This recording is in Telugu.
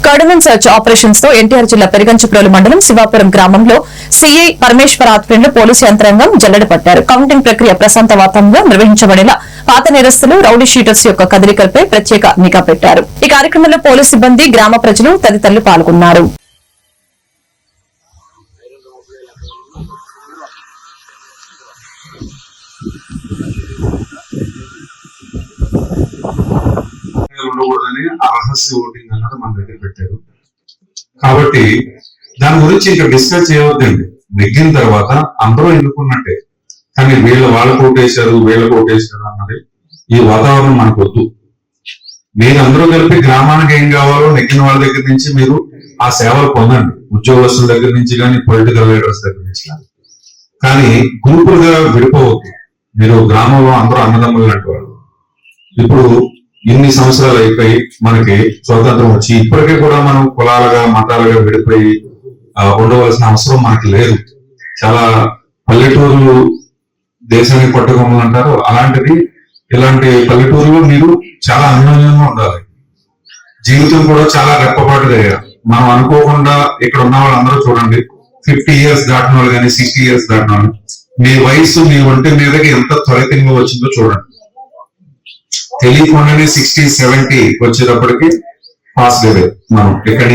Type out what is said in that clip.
కర్డమన్ సర్చ్ ఆపరేషన్స్ తో ఎన్టీఆర్ జిల్లా పెరుగంచిప్రోలు మండలం శివాపురం గ్రామంలో సీఐ పరమేశ్వర ఆధ్వర్యంలో పోలీసు యంత్రాంగం జల్లెడ పట్టారు. కౌంటింగ్ ప్రక్రియ ప్రశాంతవాతంగా నిర్వహించబడేలా పాత నేరస్తులు, రౌడీ షీటర్స్ యొక్క కదలికలపై ప్రత్యేక నిఘా పెట్టారు. ఈ కార్యక్రమంలో పోలీసు సిబ్బంది, గ్రామ ప్రజలు తదితరులు పాల్గొన్నారు. ఉండకూడదని రహస్య ఓటింగ్ అన్నది మన దగ్గర పెట్టారు. కాబట్టి దాని గురించి ఇంకా డిస్కస్ చేయవద్దండి. నెగ్గిన తర్వాత అందరూ ఎన్నుకున్నట్టే, కానీ వాళ్ళకు ఓటేశారు అన్నది ఈ వాతావరణం మనకు వద్దు. మీరు అందరూ కలిపి గ్రామానికి ఏం కావాలో నెగ్గిన వాళ్ళ దగ్గర నుంచి మీరు ఆ సేవలు పొందండి, ఉద్యోగస్తుల దగ్గర నుంచి కానీ, పొలిటికల్ లీడర్స్ దగ్గర నుంచి కానీ గ్రూపులుగా విడిపోవద్దు. మీరు గ్రామంలో అందరూ అన్నదమ్ములు లాంటి వాళ్ళు. ఇప్పుడు ఇన్ని సంవత్సరాలు అయిపోయి మనకి స్వాతంత్రం వచ్చి ఇప్పటికీ కూడా మనం కులాలుగా, మతాలుగా విడిపోయి ఉండవలసిన అవసరం మనకి లేదు. చాలా పల్లెటూరులు దేశానికి పట్టుకోమని అంటారు. అలాంటిది ఇలాంటి పల్లెటూరులో మీరు చాలా అన్యోన్యంగా ఉండాలి. జీవితం కూడా చాలా రెప్పపాటుగా మనం అనుకోకుండా ఇక్కడ ఉన్న వాళ్ళందరూ చూడండి, 50 years దాటిన వాళ్ళు కానీ, 60 years దాటిన వాళ్ళు, మీ వయసు మీ ఒంటి మీదకి ఎంత త్వరితంగా వచ్చిందో చూడండి. తెలియకుండానే 60, 70 వచ్చేటప్పటికి పాస్ అయ్యేది మనం ఇక్కడి నుంచి.